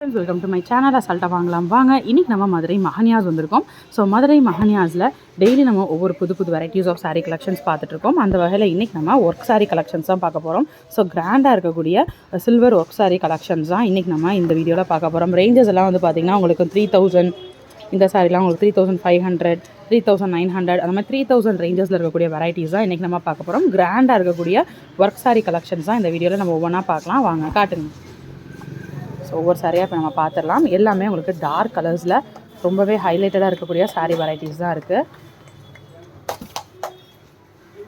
Friends, welcome to my channel. அசால்ட்டாக வாங்கலாம் வாங்க. இன்றைக்கி நம்ம மதுரை மஹன்யாஸ் வந்திருக்கோம். ஸோ மதுரை மஹன்யாஸில் டெய்லி நம்ம ஒவ்வொரு புது புது வெரைட்டிஸ் ஆஃப் சாரீ கலெக்ஷன்ஸ் பார்த்துட்ருக்கோம். அந்த வகையில் இன்றைக்கி நம்ம ஒர்க் சாரீ கலெக்ஷன்ஸ் தான் பார்க்க போகிறோம். ஸோ கிராண்டாக இருக்கக்கூடிய சில்வர் ஒர்க் சாரீ கலெக்ஷன்ஸ் தான் இன்றைக்கி நம்ம இந்த வீடியோவில் பார்க்க போகிறோம். ரேஞ்சஸ் எல்லாம் வந்து பார்த்திங்கன்னா உங்களுக்கு 3000, இந்த சாரீலாம் உங்களுக்கு 3500, 3900 அந்த மாதிரி 3000 ரேஞ்சஸில் இருக்கக்கூடிய வெரைட்டிஸ் தான் இன்றைக்கி நம்ம பார்க்க போகிறோம். கிராண்டாக இருக்கக்கூடிய ஒர்க் சாரீ கலெக்ஷன்ஸ் தான் இந்த வீடியோவில் நம்ம ஒவ்வொன்றா பார்க்கலாம். வாங்க காட்டுங்க. ஸோ ஒவ்வொரு சாரியாக இப்போ நம்ம பார்த்துடலாம். எல்லாமே உங்களுக்கு டார்க் கலர்ஸில் ரொம்பவே ஹைலைட்டடாக இருக்கக்கூடிய சாரீ வெரைட்டிஸ் தான் இருக்குது.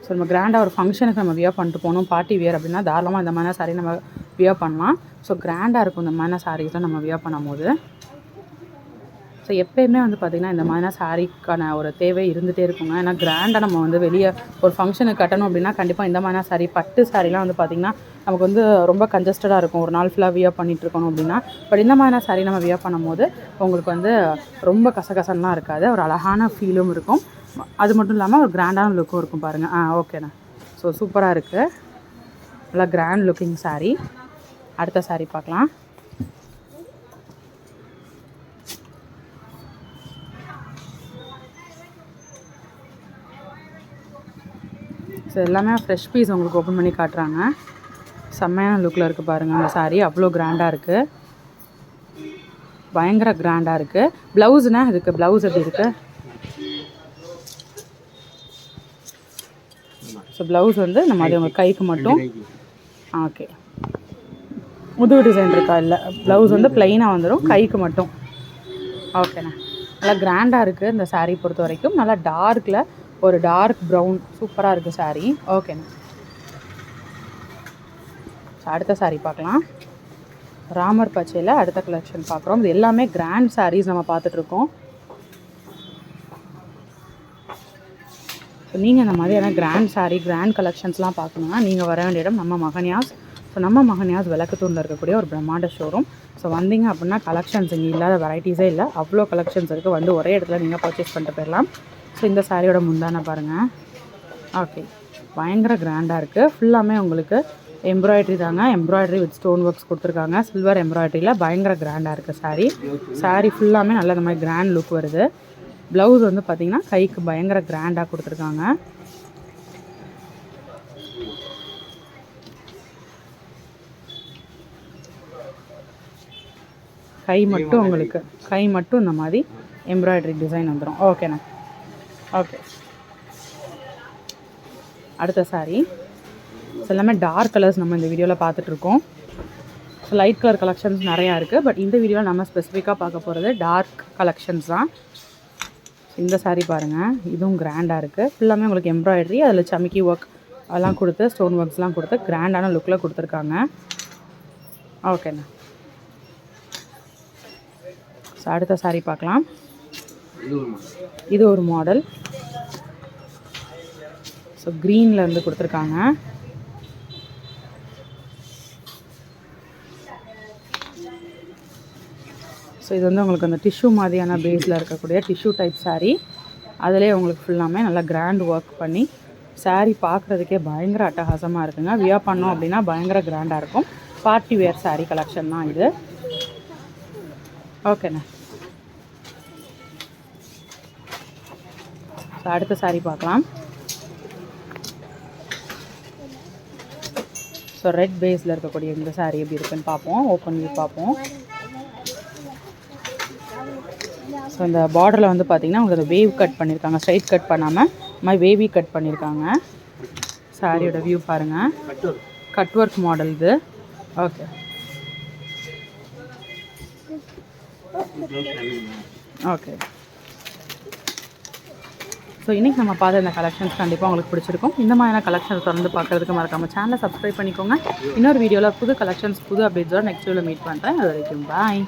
ஸோ நம்ம கிராண்டாக ஒரு ஃபங்க்ஷனுக்கு நம்ம வியர் பண்ணிட்டு போகணும், பார்ட்டி வியர் அப்படின்னா தாராளமாக இந்த மாதிரி சாரீ நம்ம வியர் பண்ணலாம். ஸோ கிராண்டாக இருக்கும் இந்த மாதிரி சாரீஸ்லாம் நம்ம வியர் பண்ணும்போது. ஸோ எப்போயுமே வந்து பார்த்திங்கன்னா இந்த மாதிரி சாரீக்கான ஒரு தேவை இருந்துகிட்டே இருக்குங்க. ஏன்னா கிராண்டாக நம்ம வந்து வெளியே ஒரு ஃபங்க்ஷனுக்கு கட்டணும் அப்படின்னா கண்டிப்பாக இந்த மாதிரி சாரீ, பட்டு சாரீலாம் வந்து பார்த்திங்கன்னா நமக்கு வந்து ரொம்ப கன்ஜஸ்டடாக இருக்கும். ஒரு நாள் ஃபுல்லாக வியர் பண்ணிகிட்டு இருக்கணும் அப்படின்னா. பட் இந்த மாதிரி சாரீ நம்ம வியர் பண்ணும்போது உங்களுக்கு வந்து ரொம்ப கசகசன்லாம் இருக்காது, ஒரு அழகான ஃபீலும் இருக்கும். அது மட்டும் இல்லாமல் ஒரு கிராண்டான லுக்கும் இருக்கும் பாருங்கள். ஓகேண்ணா. ஸோ சூப்பராக இருக்குது, நல்லா கிராண்ட் லுக்கிங் சாரீ. அடுத்த சாரீ பார்க்கலாம். ஸோ எல்லாமே ஃப்ரெஷ் பீஸ் உங்களுக்கு ஓப்பன் பண்ணி காட்டுறாங்க. செம்மையான லுக்கில் இருக்குது பாருங்கள். அந்த சாரீ அவ்வளோ கிராண்டாக இருக்குது, பயங்கர கிராண்டாக இருக்குது. ப்ளவுஸ்னா இதுக்கு ப்ளவுஸ் எப்படி இருக்குது? ஸோ ப்ளவுஸ் வந்து நம்ம அது உங்கள் கைக்கு மட்டும். ஓகே, முதுகு டிசைன் இருக்கா? இல்லை, ப்ளவுஸ் வந்து ப்ளைனாக வந்துடும், கைக்கு மட்டும். ஓகேண்ணா. நல்லா கிராண்டாக இருக்குது இந்த சாரீ பொறுத்த வரைக்கும். நல்லா டார்க்கில் ஒரு டார்க் ப்ரௌன் சூப்பராக இருக்குது சாரீ. ஓகேண்ணா. ஸோ அடுத்த சாரீ பார்க்கலாம். ராமர் பச்சையில் அடுத்த கலெக்ஷன் பார்க்குறோம். இது எல்லாமே கிராண்ட் சாரீஸ் நம்ம பார்த்துட்ருக்கோம். ஸோ நீங்கள் இந்த மாதிரியான கிராண்ட் சாரீ, கிராண்ட் கலெக்ஷன்ஸ்லாம் பார்க்கணுன்னா நீங்கள் வர வேண்டிய இடம் நம்ம மஹன்யாஸ். ஸோ நம்ம மஹன்யாஸ் விளக்குத்தூரில் இருக்கக்கூடிய ஒரு பிரம்மாண்ட ஷோரூம். ஸோ வந்தீங்க அப்படின்னா கலெக்ஷன்ஸ் இங்கே இல்லாத வெரைட்டிஸே இல்லை, அவ்வளோ கலெக்ஷன்ஸ் இருக்குது. வந்து ஒரே இடத்துல நீங்கள் பர்ச்சேஸ் பண்ணிட்டு போயிடலாம். ஸோ இந்த சாரியோட முந்தான பாருங்கள். ஓகே, பயங்கர கிராண்டாக இருக்குது. ஃபுல்லாமே உங்களுக்கு எம்ப்ராய்டரி தாங்க, எம்ப்ராய்டரி வித் ஸ்டோன் ஒர்க்ஸ் கொடுத்துருக்காங்க. சில்வர் எம்ப்ராய்டரியில் பயங்கர கிராண்டாக இருக்குது சாரீ. சாரீ ஃபுல்லாமே நல்ல இந்த மாதிரி கிராண்ட் லுக் வருது. ப்ளவுஸ் வந்து பார்த்திங்கன்னா கைக்கு பயங்கர கிராண்டாக கொடுத்துருக்காங்க. கை மட்டும் இந்த மாதிரி எம்ப்ராய்டரி டிசைன் வந்துடும். ஓகேண்ணா. ஓகே, அடுத்த சாரீ. ஸோ எல்லாமே டார்க் கலர்ஸ் நம்ம இந்த வீடியோவில் பார்த்துட்ருக்கோம். ஸோ லைட் கலர் கலெக்ஷன்ஸ் நிறையா இருக்குது. பட் இந்த வீடியோவில் நம்ம ஸ்பெசிஃபிக்காக பார்க்க போகிறது டார்க் கலெக்ஷன்ஸ் தான். இந்த சாரீ பாருங்கள், இதுவும் கிராண்டாக இருக்குது. ஃபுல்லாமே உங்களுக்கு எம்ப்ராய்டரி, அதில் சமிக்கி ஒர்க் அதெல்லாம் கொடுத்து, ஸ்டோன் ஒர்க்ஸ்லாம் கொடுத்து கிராண்டான லுக்கில் கொடுத்துருக்காங்க. ஓகேண்ணா. ஸோ அடுத்த சாரீ பார்க்கலாம். இது ஒரு மாடல். ஸோ க்ரீனில் இருந்து கொடுத்துருக்காங்க. ஸோ இது வந்து உங்களுக்கு அந்த டிஷ்யூ மாதிரியான பேஸில் இருக்கக்கூடிய டிஷ்யூ டைப் சாரீ. அதிலே உங்களுக்கு ஃபுல்லாமே நல்லா கிராண்ட் ஒர்க் பண்ணி சாரீ பார்க்குறதுக்கே பயங்கர அட்டகாசமாக இருக்குங்க. வியர் பண்ணோம் அப்படின்னா பயங்கர கிராண்டாக இருக்கும். பார்ட்டி வேர் சாரீ கலெக்ஷன் தான் இது. ஓகேண்ணா. ஸோ அடுத்த சாரீ பார்க்கலாம். ஸோ ரெட் பேஸில் இருக்கக்கூடிய இந்த சாரீ எப்படி இருக்குன்னு பார்ப்போம், ஓப்பன் வியூ பார்ப்போம். ஸோ இந்த பார்டரில் வந்து பார்த்திங்கன்னா உங்களுக்கு அதை வேவ் கட் பண்ணியிருக்காங்க, ஸ்ட்ரைட் கட் பண்ணாமல் மாதிரி வேவி கட் பண்ணியிருக்காங்க. சாரியோட வியூ பாருங்கள், கட் ஒர்க் மாடல் இது. Okay, okay. ஸோ இன்றைக்கி நம்ம பார்த்த இந்த கலெக்ஷன்ஸ் கண்டிப்பாக உங்களுக்கு பிடிச்சிருக்கும். இந்த மாதிரியான கலெக்ஷன்ஸ் தொடர்ந்து பார்க்குறதுக்கு மறக்காமல் சேனலை சப்ஸ்கிரைப் பண்ணிக்கோங்க. இன்னொரு வீடியோவில் புது கலெக்ஷன்ஸ், புது அப்டேட்ஸோட நெக்ஸ்ட் வீடியோவில் மீட் பண்ணுறேன். அது வரைக்கும் பாய்.